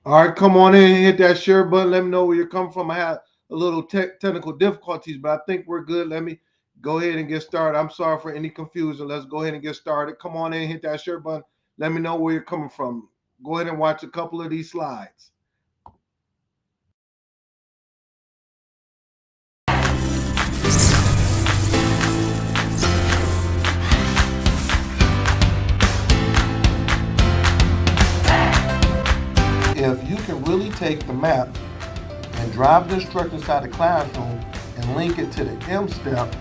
All right, come on in and hit that share button. Let me know where you're coming from. I had a little technical difficulties, but I think we're good. Let me go ahead and get started. I'm sorry for any confusion. Let's go ahead and get started. Come on in and hit that share button. Let me know where you're coming from. Go ahead and watch a couple of these slides. If you can really take the map and drive the instructor inside the classroom and link it to the M step,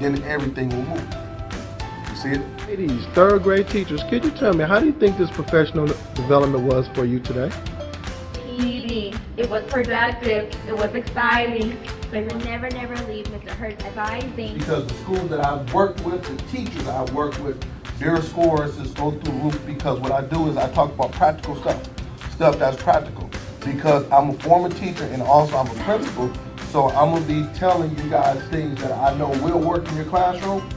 then everything will move. You see it? Ladies, third grade teachers, could you tell me, how do you think this professional development was for you today? TV. It was productive. It was exciting. We will never, never leave Mr. Hurt's advising. Because the schools that I've worked with, the teachers I've worked with, their scores just go through the roof because what I do is I talk about practical stuff that's practical. Because I'm a former teacher and also I'm a principal, so I'm gonna be telling you guys things that I know will work in your classroom.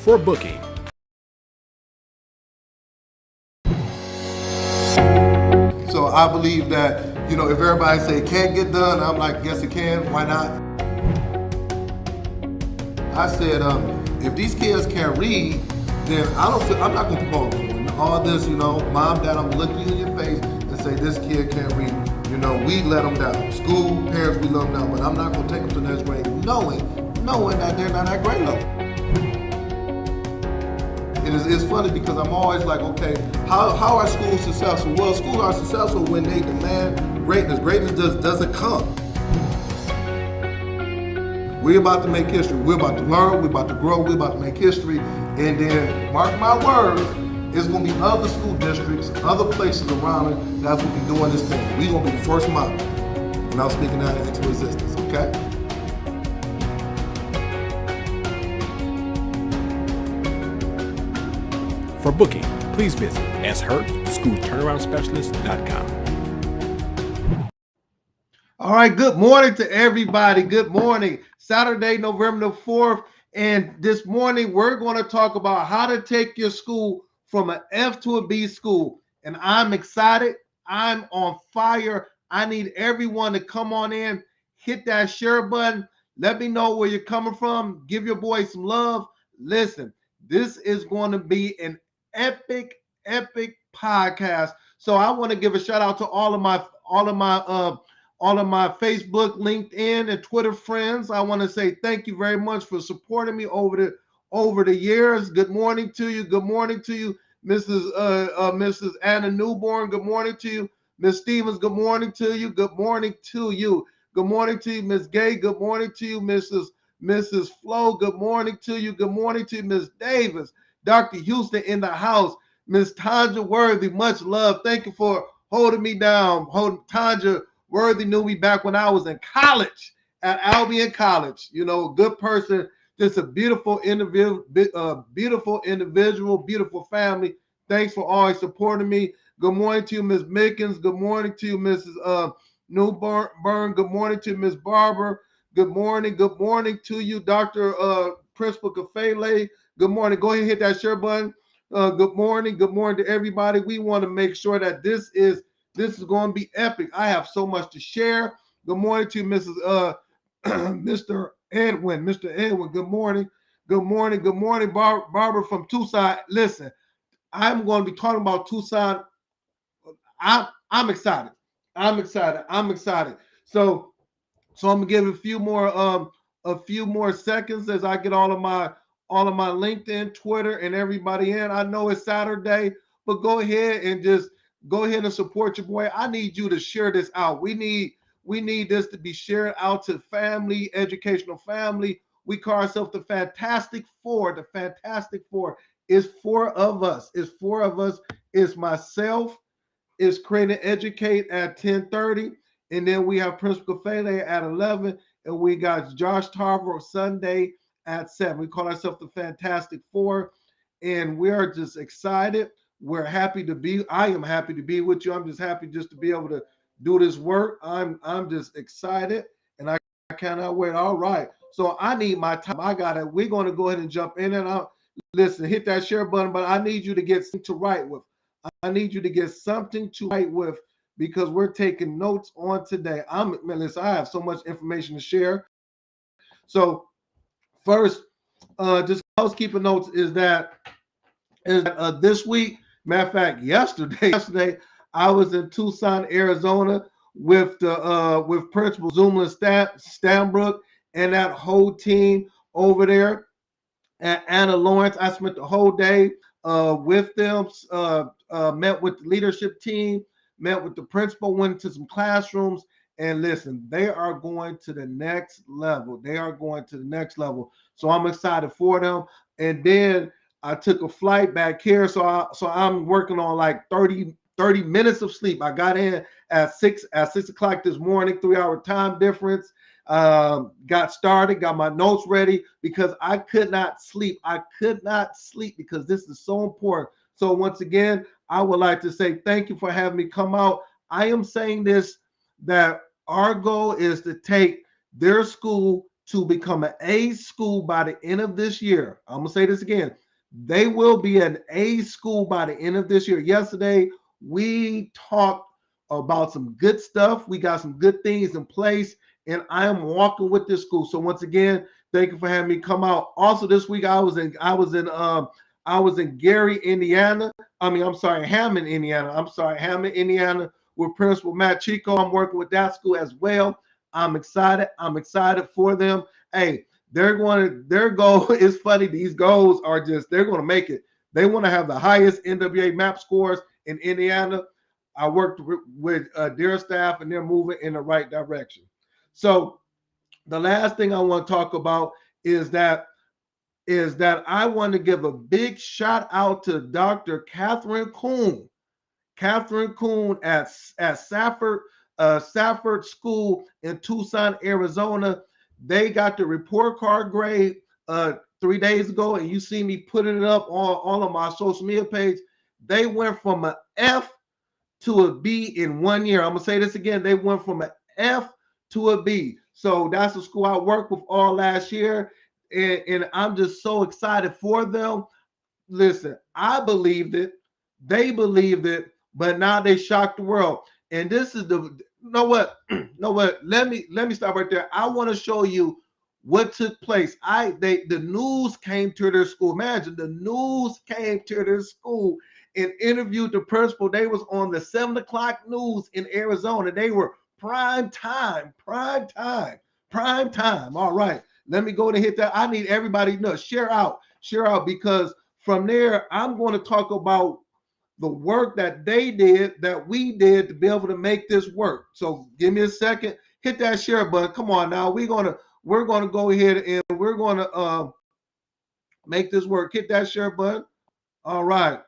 For booking, So I believe that, if everybody say it can't get done, I'm like, yes it can, why not? I said, if these kids can't read, then I'm not gonna promote them. And all this, mom, dad, I'm gonna look you in your face and say this kid can't read. We let them down. School, parents, we let them down, but I'm not gonna take them to the next grade knowing that they're not at grade level. It's funny because I'm always like, okay, how are schools successful? Well, schools are successful when they demand greatness. Greatness just doesn't come. We're about to make history. We're about to learn. We're about to grow. We're about to make history. And then, mark my words, it's going to be other school districts, other places around it that's going to be doing this thing. We're going to be the first model. And I'm speaking that into existence, okay? for booking, please visit shurtschoolturnaroundspecialist.com. All right, good morning to everybody. Good morning. Saturday, November the 4th. And this morning, we're going to talk about how to take your school from an F to a B school. And I'm excited. I'm on fire. I need everyone to come on in, hit that share button. Let me know where you're coming from. Give your boy some love. Listen, this is going to be an epic, epic podcast. So I want to give a shout out to all of my Facebook, LinkedIn, and Twitter friends. I want to say thank you very much for supporting me over the years. Good morning to you. Good morning to you, Mrs. Anna Newborn. Good morning to you, Miss Stevens. Good morning to you. Good morning to you. Good morning to you, Miss Gay. Good morning to you, Mrs. Flo. Good morning to you. Good morning to you, Miss Davis. Dr. Houston in the house. Miss Tanja Worthy. Much love. Thank you for holding me down. Tanja Worthy knew me back when I was in college at Albion College. Good person, just a beautiful individual, beautiful family. Thanks for always supporting me. Good morning to you, Miss Mickens. Good morning to you, Mrs. Newburn. Good morning to Miss Barber. Good morning. Good morning to you, Dr. Principal Kafele. Good morning. Go ahead and hit that share button. Good morning. Good morning to everybody. We want to make sure that this is going to be epic. I have so much to share. Good morning to Mrs. Mr. Edwin. Mr. Edwin, good morning. Good morning. Good morning, Barbara from Tucson. Listen, I'm going to be talking about Tucson. I'm excited. I'm excited. I'm excited. So I'm gonna give a few more seconds as I get all of my LinkedIn, Twitter, and everybody in. I know it's Saturday, but go ahead and just go ahead and support your boy. I need you to share this out. We need this to be shared out to family, educational family. We call ourselves the Fantastic Four. The Fantastic Four is four of us. It's four of us. It's myself. It's Create and Educate at 10:30. And then we have Principal Fele at 11. And we got Josh Tarver Sunday at 7. We call ourselves the Fantastic Four. And we are just excited. I am happy to be with you. I'm just happy just to be able to do this work. I'm just excited. And I cannot wait. All right. So I need my time. I got it. We're going to go ahead and jump in and out. Listen, hit that share button, but I need you to get something to write with. I need you to get something to write with because we're taking notes on today. Listen, I have so much information to share. So first, just housekeeping notes is that this week, matter of fact, yesterday I was in Tucson, Arizona with with Principal Zuma Stanbrook and that whole team over there at Anna Lawrence. I spent the whole day with them, met with the leadership team, met with the principal, went to some classrooms, and listen, they are going to the next level. They are going to the next level. So I'm excited for them. And then I took a flight back here, so I'm working on like 30 minutes of sleep. I got in at 6 o'clock this morning, 3-hour time difference. Got started, got my notes ready because I could not sleep. I could not sleep because this is so important. So once again, I would like to say thank you for having me come out. I am saying this, that our goal is to take their school to become an A school by the end of this year. I'm gonna say this again. They will be an A school by the end of this year. Yesterday, we talked about some good stuff. We got some good things in place, and I am walking with this school. So once again, thank you for having me come out. Also, this week I was in Gary, Indiana. Hammond, Indiana, with Principal Matt Chico. I'm working with that school as well. I'm excited. I'm excited for them. Hey, their goal is funny. These goals are they're going to make it. They want to have the highest NWA MAP scores in Indiana. I worked with their staff, and they're moving in the right direction. So the last thing I want to talk about is that I want to give a big shout out to Dr. Catherine Kuhn. Catherine Kuhn at Safford School in Tucson, Arizona. They got the report card grade 3 days ago, and you see me putting it up on all of my social media page. They went from an F to a B in 1 year. I'm gonna say this again. They went from an F to a B. So that's the school I worked with all last year, and I'm just so excited for them. Listen, I believed it, they believed it, but now they shocked the world. And this is let me stop right there. I want to show you what took place. The news came to their school. Imagine, the news came to their school and interviewed the principal. They was on the 7 o'clock news in Arizona. They were prime time. All right, let me go and hit that. I need everybody to share out, because from there, I'm going to talk about the work that they did, that we did to be able to make this work. So give me a second, hit that share button. Come on now, we're gonna go ahead and we're gonna make this work. Hit that share button. All right,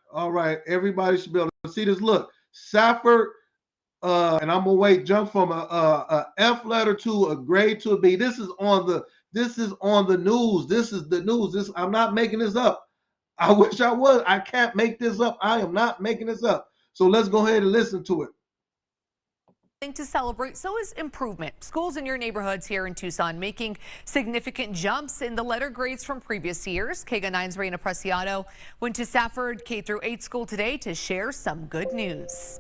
everybody should be able to see this. Look, Safford, and I'm gonna jump from a F letter to a grade to a B. This is on the news. This is the news. I'm not making this up. I wish I was. I can't make this up. I am not making this up. So let's go ahead and listen to it. To celebrate, so is improvement. Schools in your neighborhoods here in Tucson making significant jumps in the letter grades from previous years. KGUN 9's Reina Preciado went to Safford K-8 school today to share some good news.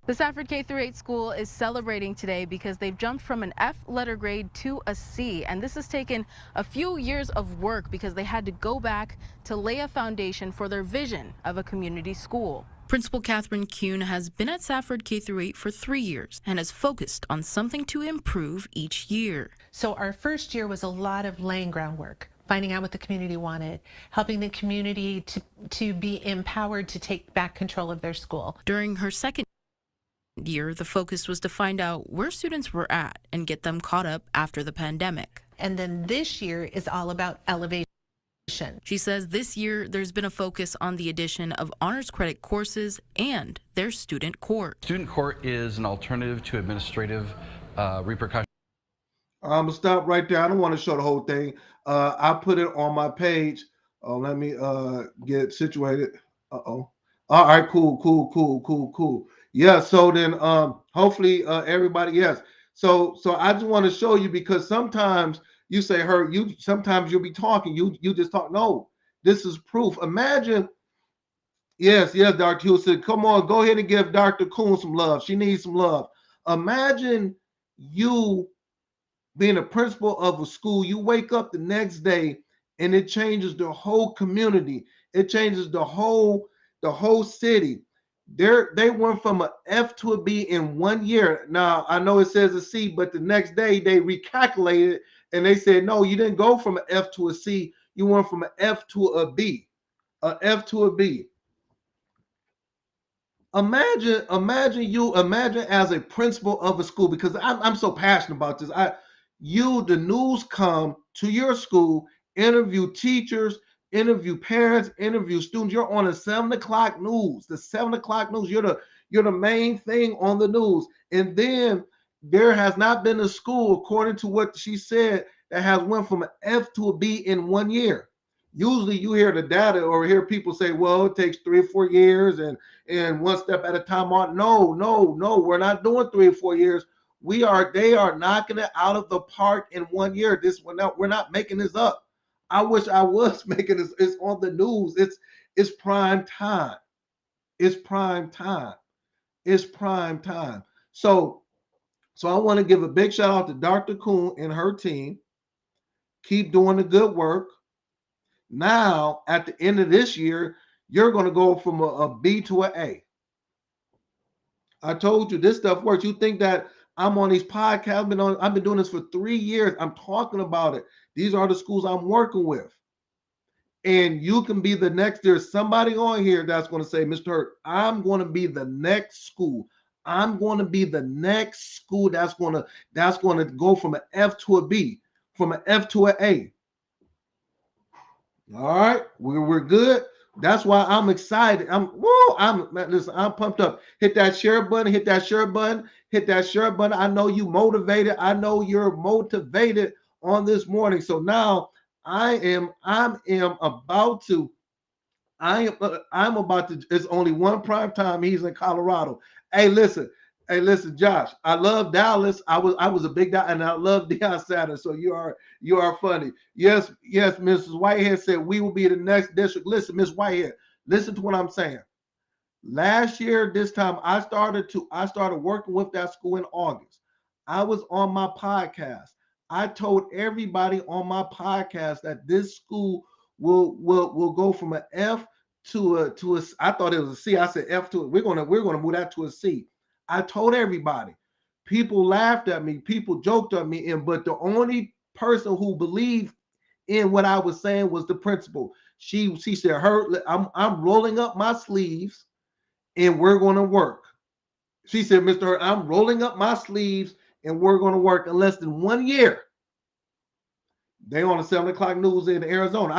The Safford K-8 school is celebrating today because they've jumped from an F letter grade to a C, and this has taken a few years of work because they had to go back to lay a foundation for their vision of a community school. Principal Catherine Kuhn has been at Safford K-8 for 3 years and has focused on something to improve each year. So our first year was a lot of laying groundwork, finding out what the community wanted, helping the community to be empowered to take back control of their school. During her second year, the focus was to find out where students were at and get them caught up after the pandemic. And then this year is all about elevation. She says this year there's been a focus on the addition of honors credit courses and their student court. Student court is an alternative to administrative repercussions. I'm gonna stop right there. I don't want to show the whole thing. I put it on my page. Let me get situated. All right, cool. Yeah, so then hopefully everybody, yes. So I just want to show you, because sometimes you say, Hurt, sometimes you'll be talking, you just talk. No, this is proof. Imagine, yes, Dr. Houston, come on, go ahead and give Dr. Kuhn some love. She needs some love. Imagine you being a principal of a school, you wake up the next day and it changes the whole community. It changes the whole city. They went from an F to a B in 1 year. Now I know it says a C, but the next day they recalculated and they said, no, you didn't go from an F to a C. You went from an F to a B, an F to a B. Imagine as a principal of a school, because I'm so passionate about this. The news come to your school, interview teachers, interview parents, interview students. You're on the 7 o'clock news. The 7 o'clock news. You're the main thing on the news. And then there has not been a school, according to what she said, that has went from an F to a B in 1 year. Usually you hear the data or hear people say, well, it takes 3 or 4 years and one step at a time. No, we're not doing 3 or 4 years. They are knocking it out of the park in 1 year. We're not making this up. I wish I was making this. It's on the news. It's prime time. It's prime time. It's prime time. So I want to give a big shout out to Dr. Kuhn and her team. Keep doing the good work. Now, at the end of this year, you're going to go from a B to an A. I told you this stuff works. You think that I'm on these podcasts? I've been doing this for 3 years. I'm talking about it. These are the schools I'm working with. And you can be the next. There's somebody on here that's going to say, Mr. Hurt, I'm going to be the next school. I'm going to be the next school that's going to go from an F to a B, from an F to an A. All right, we're good. That's why I'm excited. I'm pumped up. Hit that share button. Hit that share button. Hit that share button. I know you motivated. I know you're motivated on this morning. So now I'm about to. It's only one prime time. He's in Colorado. Hey, listen, Josh. I love Dallas. I was a big Dallas, and I love Deion Sanders. So you are funny. Yes, Mrs. Whitehead said we will be the next district. Listen, Miss Whitehead, listen to what I'm saying. Last year, this time, I started working with that school in August. I was on my podcast. I told everybody on my podcast that this school will go from an F to a. I thought it was a C. I said F to it. We're gonna move that to a C. I told everybody. People laughed at me. People joked at me, but the only person who believed in what I was saying was the principal. She said, I'm rolling up my sleeves and we're going to work. She said, Mr. Hurt, I'm rolling up my sleeves and we're going to work. In less than 1 year, they on the 7 o'clock news in Arizona.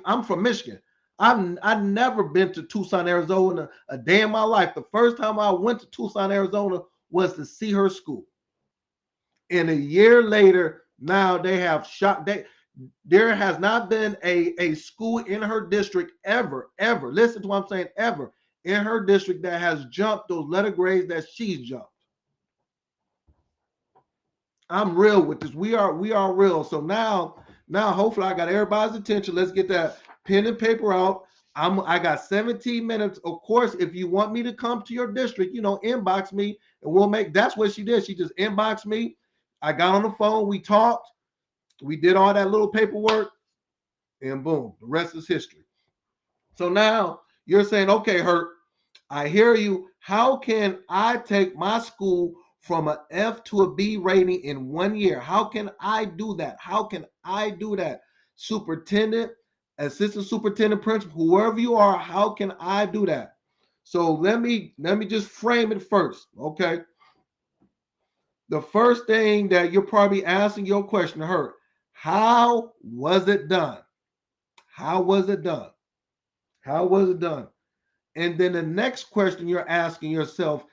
I'm from Michigan. I've never been to Tucson, Arizona a day in my life. The first time I went to Tucson, Arizona was to see her school. And a year later, now they have shot. There has not been a school in her district ever, listen to what I'm saying, ever in her district that has jumped those letter grades that she's jumped. I'm real with this. We are real. So now hopefully I got everybody's attention. Let's get that pen and paper out. I got 17 minutes. Of course, if you want me to come to your district, inbox me and we'll make. That's what she did. She just inboxed me. I got on the phone. We talked. We did all that little paperwork, and boom, the rest is history. So now you're saying, okay, Hurt, I hear you. How can I take my school from an F to a B rating in 1 year? How can I do that? How can I do that? Superintendent, assistant superintendent, principal, whoever you are, how can I do that? So let me just frame it first, okay? The first thing that you're probably asking your question, Hurt, how was it done? How was it done? How was it done? And then the next question you're asking yourself,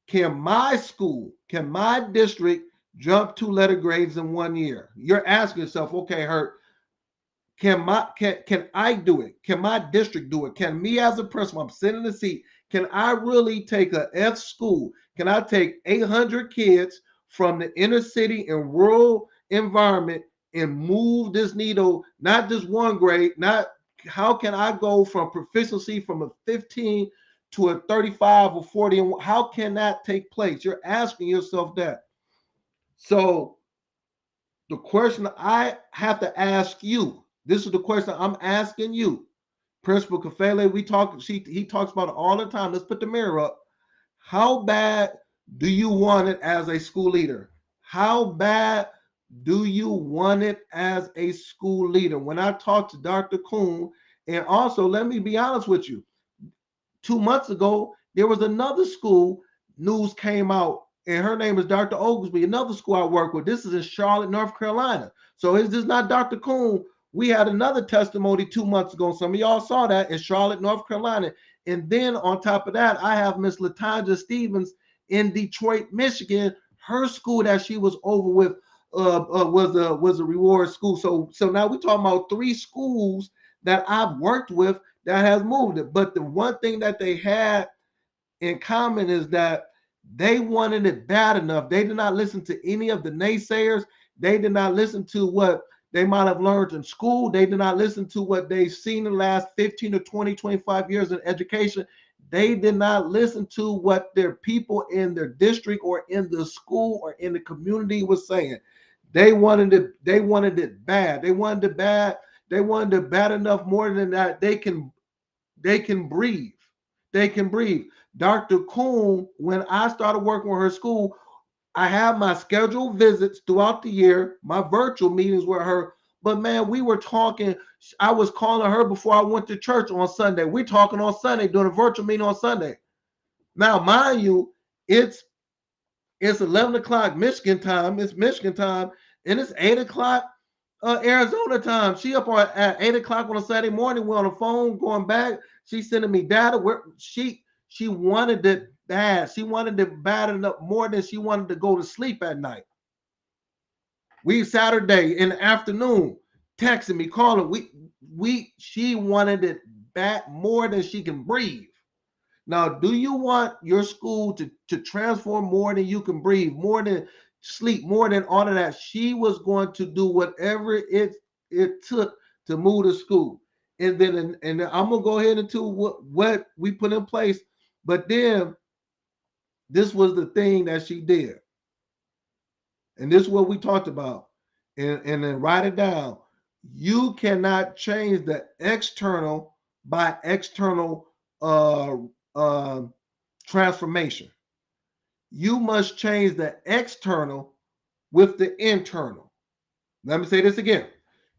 can my school, can my district jump 2 letter grades in 1 year? You're asking yourself, okay, Hurt, can I do it? Can my district do it? Can me as a principal, I'm sitting in the seat, can I really take a F school? Can I take 800 kids from the inner city and rural environment and move this needle, not just one grade, not how can I go from proficiency from a 15 to a 35 or 40, and how can that take place? You're asking yourself that. So the question I have to ask you, this is the question I'm asking you, Principal Kafele. He talks about it all the time. Let's put the mirror up. How bad do you want it as a school leader? How bad do you want it as a school leader? When I talked to Dr. Kuhn, and also let me be honest with you, 2 months ago, there was another school news came out, and her name is Dr. Oglesby, another school I work with. This is in Charlotte, North Carolina. So it's just not Dr. Kuhn. We had another testimony 2 months ago. Some of y'all saw that in Charlotte, North Carolina. And then on top of that, I have Miss Latanja Stevens in Detroit, Michigan. Her school that she was over with was a reward school. So now we're talking about 3 schools that I've worked with that has moved it. But the one thing that they had in common is that they wanted it bad enough. They did not listen to any of the naysayers. They did not listen to what they might have learned in school. They did not listen to what they've seen in the last 15 to 20, 25 years in education. They did not listen to what their people in their district or in the school or in the community was saying. They wanted it bad. They wanted it bad. They wanted it bad enough more than that they can breathe. They can breathe. Dr. Kuhn, when I started working with her school, I have my scheduled visits throughout the year, my virtual meetings with her. But man, we were talking. I was calling her before I went to church on Sunday. We're talking on Sunday, doing a virtual meeting on Sunday. Now, mind you, it's 11 o'clock Michigan time. It's Michigan time, and it's 8 o'clock Arizona time. She up at 8 o'clock on a Saturday morning. We're on the phone going back. She's sending me data. Where she wanted it bad. She wanted it bad enough more than she wanted to go to sleep at night. We Saturday in the afternoon, texting me, calling. She wanted it bad more than she can breathe. Now, do you want your school to transform more than you can breathe, more than sleep, more than all of that? She was going to do whatever it took to move the school. And then and I'm gonna go ahead into what we put in place. But then this was the thing that she did. And this is what we talked about. And then write it down. You cannot change the external by external transformation. You must change the external with the internal. Let me say this again.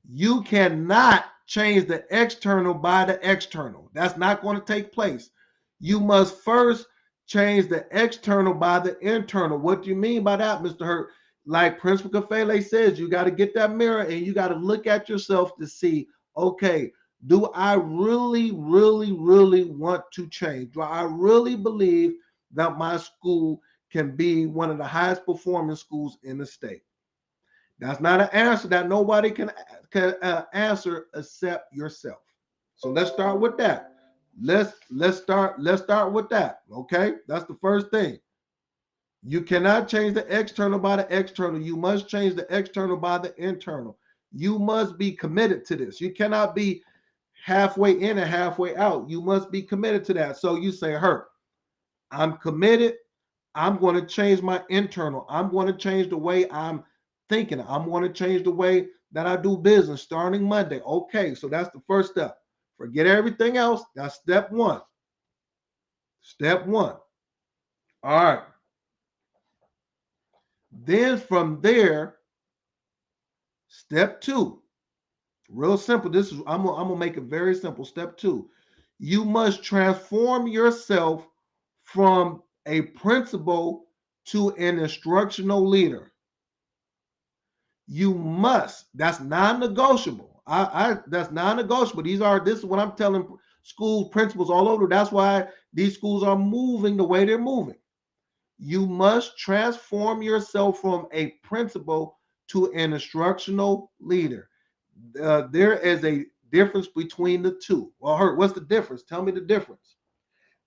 You cannot change the external by the external. That's not going to take place. You must first change the external by the internal. What do you mean by that, Mr. Hurt? Like Principal Kafele says, you got to get that mirror and you got to look at yourself to see, okay, do I really, really, really want to change? Do I really believe that my school can be one of the highest performing schools in the state? That's not an answer that nobody can answer except yourself. So let's start with that. Let's start with that. Okay, that's the first thing. You cannot change the external by the external. You must change the external by the internal. You must be committed to this. You cannot be halfway in and halfway out. You must be committed to that. So you say, Hurt, I'm committed. I'm going to change my internal. I'm going to change the way I'm thinking. I'm going to change the way that I do business starting Monday. Okay, so that's the first step. Forget everything else. That's step one. Step one. All right. Then from there, step two. Real simple. This is I'm gonna make it very simple. Step two. You must transform yourself from a principal to an instructional leader. You must. That's non-negotiable. That's non-negotiable. This is what I'm telling school principals all over. That's why these schools are moving the way they're moving. You must transform yourself from a principal to an instructional leader. There is a difference between the two. Well, Hurt, what's the difference? Tell me the difference.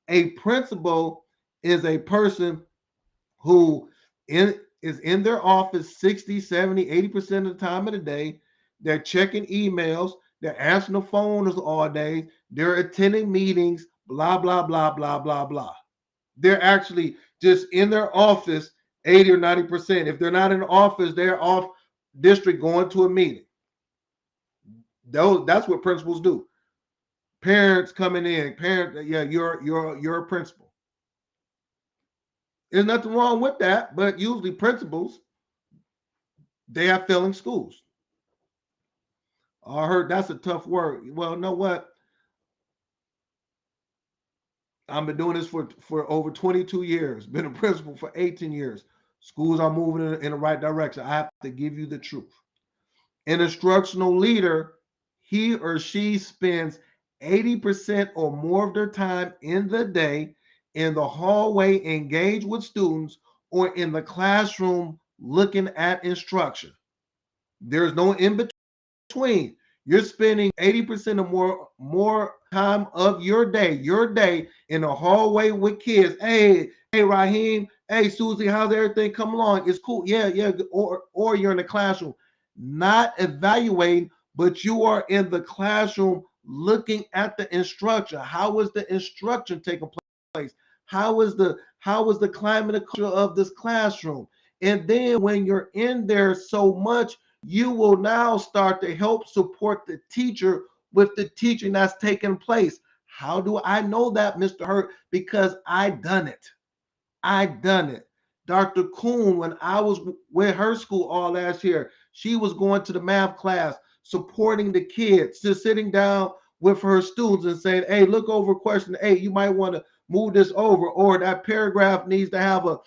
A principal is a person who is in their office 60, 70, 80% of the time of the day. They're checking emails. They're answering the phones all day. They're attending meetings, blah, blah, blah, blah, blah, blah. They're actually just in their office 80 or 90%. If they're not in the office, they're off district going to a meeting. That's what principals do. Parents coming in, yeah, you're a principal. There's nothing wrong with that, but usually principals, they have failing schools. I heard that's a tough word. Well, you know what? I've been doing this for over 22 years, been a principal for 18 years. Schools are moving in the right direction. I have to give you the truth. An instructional leader, he or she spends 80% or more of their time in the day in the hallway engaged with students or in the classroom looking at instruction. There's no in between. You're spending 80% or more time of your day in the hallway with kids. Hey, Raheem. Hey, Susie, how's everything coming along? It's cool. Yeah. Or you're in the classroom, not evaluating, but you are in the classroom looking at the instruction. How is the instruction taking place? How is the climate and culture of this classroom? And then when you're in there so much, you will now start to help support the teacher with the teaching that's taking place. How do I know that, Mr. Hurt? Because I done it. Dr. Kuhn, when I was with her school all last year, she was going to the math class, supporting the kids, just sitting down with her students and saying, hey, look over question 8. You might want to move this over, or that paragraph needs to have a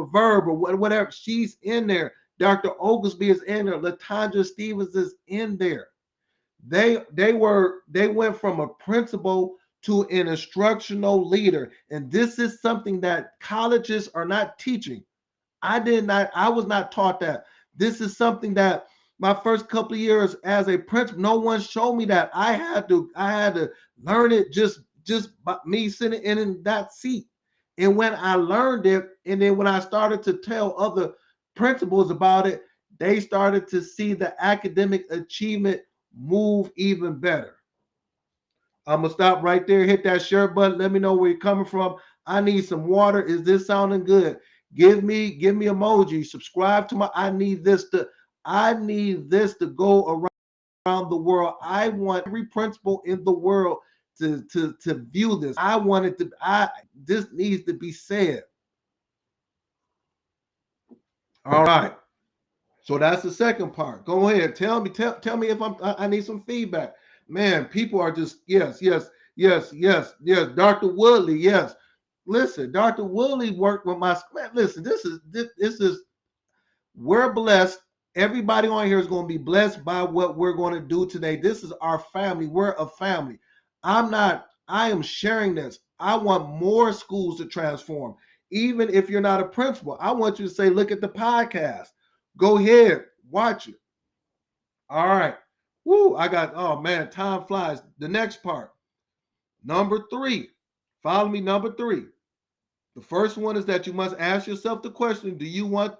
verb or whatever. She's in there. Dr. Oglesby is in there. Latanja Stevens is in there. They went from a principal to an instructional leader. And this is something that colleges are not teaching. I was not taught that. This is something that my first couple of years as a principal, no one showed me that. I had to learn it just by me sitting in that seat. And when I learned it, and then when I started to tell other principals about it, they started to see the academic achievement move even better. I'm gonna stop right there, hit that share button. Let me know where you're coming from. I need some water. Is this sounding good? Give me emoji. Subscribe to my. I need this to go around the world. I want every principal in the world to view this. I want it to. This needs to be said. All right. So that's the second part. Go ahead. Tell me if I need some feedback. Man, people are just yes. Dr. Woodley, yes. Listen, Dr. Woodley worked with my man. Listen, this is we're blessed. Everybody on here is going to be blessed by what we're going to do today. This is our family. We're a family. I am sharing this. I want more schools to transform. Even if you're not a principal, I want you to say, look at the podcast. Go ahead, watch it. All right. Woo, oh man, time flies. The next part. Number 3. Follow me, number 3. The first one is that you must ask yourself the question, do you want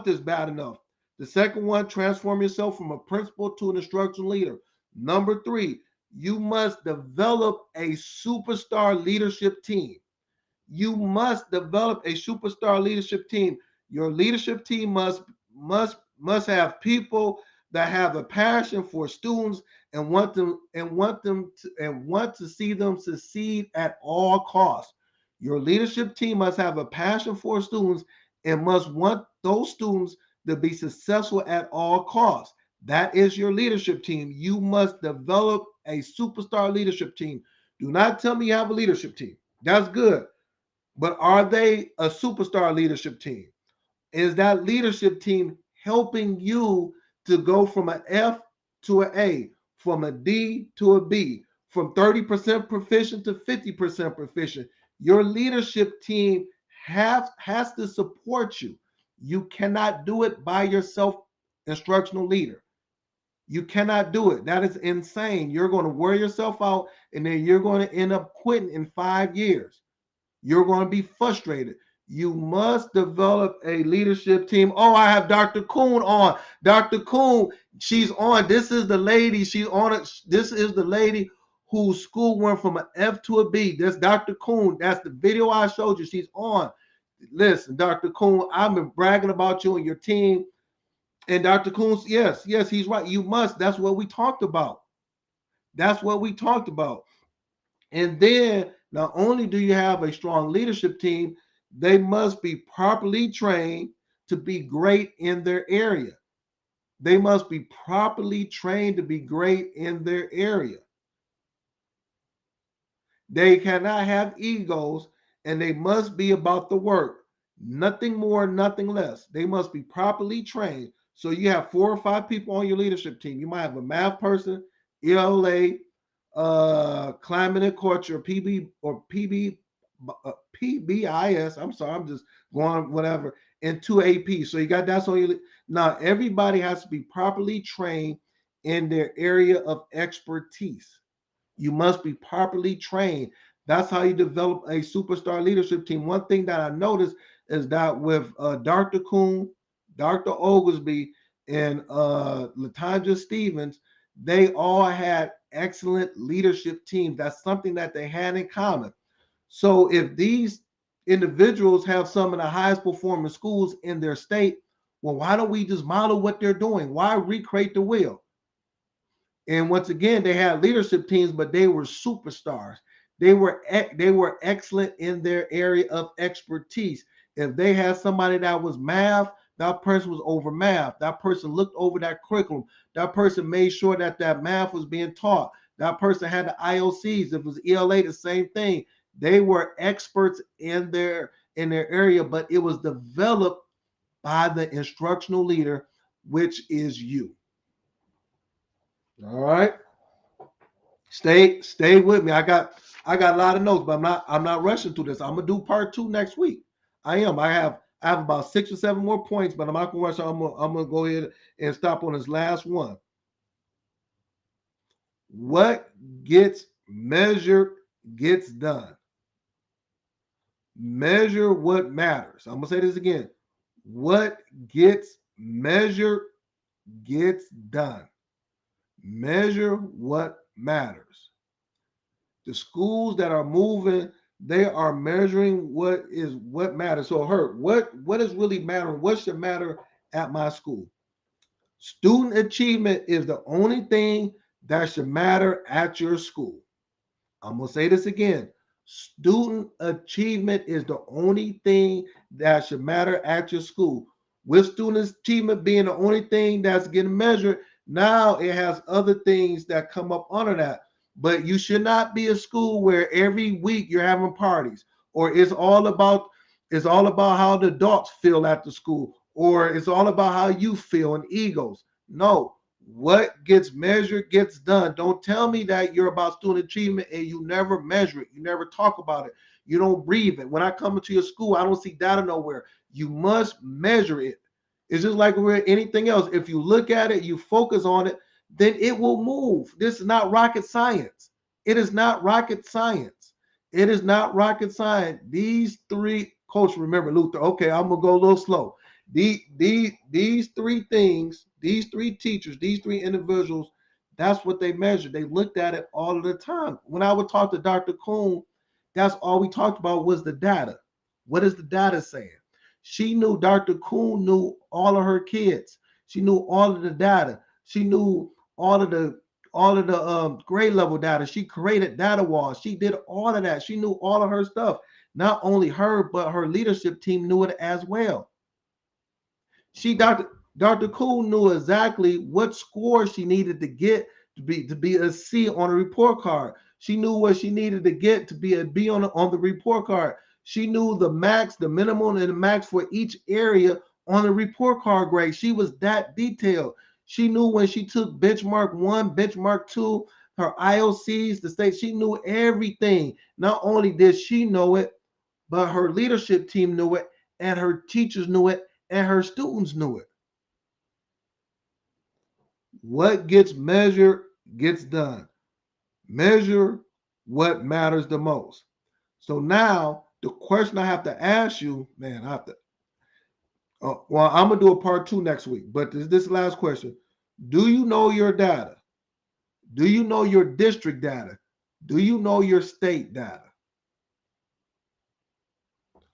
this bad enough? The second one, transform yourself from a principal to an instructional leader. Number 3, you must develop a superstar leadership team. You must develop a superstar leadership team. Your leadership team must have people that have a passion for students and want to see them succeed at all costs. Your leadership team must have a passion for students and must want those students to be successful at all costs. That is your leadership team. You must develop a superstar leadership team. Do not tell me you have a leadership team. That's good. But are they a superstar leadership team? Is that leadership team helping you to go from an F to an A, from a D to a B, from 30% proficient to 50% proficient? Your leadership team has to support you. You cannot do it by yourself, instructional leader. You cannot do it. That is insane. You're going to wear yourself out, and then you're going to end up quitting in 5 years. You're going to be frustrated. You must develop a leadership team. Oh, I have Dr. Kuhn on. Dr. Kuhn, she's on. This is the lady. She's on it. This is the lady whose school went from an F to a B. That's Dr. Kuhn. That's the video I showed you. She's on. Listen, Dr. Kuhn, I've been bragging about you and your team. And Dr. Kuhn, yes, he's right. You must. That's what we talked about. That's what we talked about. And then not only do you have a strong leadership team, they must be properly trained to be great in their area. They must be properly trained to be great in their area. They cannot have egos, and they must be about the work. Nothing more, nothing less. They must be properly trained. So you have 4 or 5 people on your leadership team. You might have a math person, ELA, climate and culture, PBIS. I'm sorry, I'm just going whatever, and 2 AP. So you got that's on your. Now everybody has to be properly trained in their area of expertise. You must be properly trained. That's how you develop a superstar leadership team. One thing that I noticed is that with Dr. Kuhn, Dr. Oglesby, and Latanja Stevens, they all had excellent leadership teams. That's something that they had in common. So if these individuals have some of the highest performing schools in their state, well, why don't we just model what they're doing? Why recreate the wheel? And once again, they had leadership teams, but they were superstars. They were excellent in their area of expertise. If they had somebody that was math, that person was over math. That person looked over that curriculum. That person made sure that that math was being taught. That person had the IOCs. If it was ELA, the same thing. They were experts in their area, but it was developed by the instructional leader, which is you. All right. Stay with me. I got a lot of notes, but I'm not rushing through this. I'm gonna do part 2 next week. I have about 6 or 7 more points, but I'm not gonna rush. I'm gonna go ahead and stop on this last one. What gets measured gets done. Measure what matters. I'm gonna say this again. What gets measured gets done. Measure what matters. The schools that are moving, they are measuring what matters. So what is really mattering? What should matter at my school? Student achievement is the only thing that should matter at your school. I'm gonna say this again. Student achievement is the only thing that should matter at your school. With student achievement being the only thing that's getting measured, now it has other things that come up under that. But you should not be a school where every week you're having parties, or it's all about how the adults feel at the school, or it's all about how you feel and egos. No, what gets measured gets done. Don't tell me that you're about student achievement and you never measure it. You never talk about it. You don't breathe it. When I come into your school, I don't see data nowhere. You must measure it. It's just like with anything else. If you look at it, you focus on it, then it will move. This is not rocket science. It is not rocket science. It is not rocket science. These 3, Coach, remember Luther. Okay, I'm gonna go a little slow. These 3 things, these 3 teachers, these 3 individuals, that's what they measured. They looked at it all of the time. When I would talk to Dr. Kuhn, that's all we talked about was the data. What is the data saying? She knew, Dr. Kuhn knew all of her kids. She knew all of the data. She knew all of the grade level data. She created data walls. She did all of that. She knew all of her stuff. Not only her, but her leadership team knew it as well. Dr. Kuhn knew exactly what score she needed to get to be a C on a report card. She knew what she needed to get to be a B on the report card. She knew the max, the minimum, and the max for each area on the report card grade. She was that detailed. She knew when she took benchmark 1, benchmark 2, her IOCs, the state, she knew everything. Not only did she know it, but her leadership team knew it, and her teachers knew it, and her students knew it. What gets measured gets done. Measure what matters the most. So now The question I have to ask you, man, I have to. Well, I'm gonna do a part 2 next week. But this last question: do you know your data? Do you know your district data? Do you know your state data?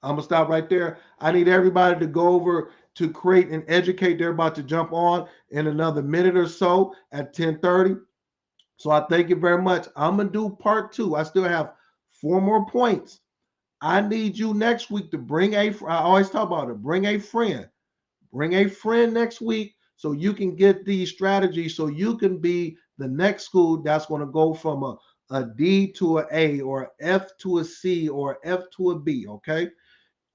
I'm gonna stop right there. I need everybody to go over to create and educate. They're about to jump on in another minute or so at 10:30. So I thank you very much. I'm gonna do part 2. I still have 4 more points. I need you next week to bring I always talk about it. Bring a friend. Bring a friend next week so you can get these strategies so you can be the next school that's going to go from a D to an A or an F to a C or F to a B. Okay.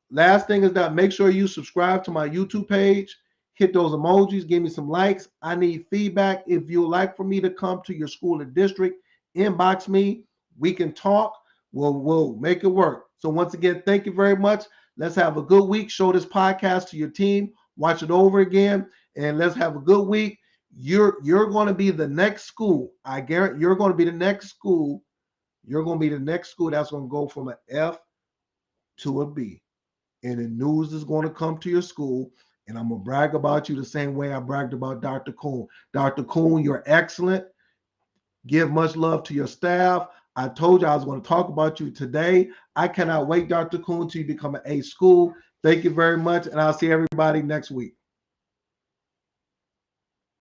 Last thing is that make sure you subscribe to my YouTube page, hit those emojis, give me some likes. I need feedback. If you would like for me to come to your school or district, inbox me. We can talk. We'll make it work. So once again, thank you very much. Let's have a good week. Show this podcast to your team. Watch it over again, and let's have a good week. You're going to be the next school. I guarantee you're going to be the next school. You're going to be the next school that's going to go from an F to a B. And the news is going to come to your school, and I'm going to brag about you the same way I bragged about Dr. Kuhn. Dr. Kuhn, you're excellent. Give much love to your staff. I told you I was going to talk about you today. I cannot wait, Dr. Kuhn, till you become an A school. Thank you very much, and I'll see everybody next week.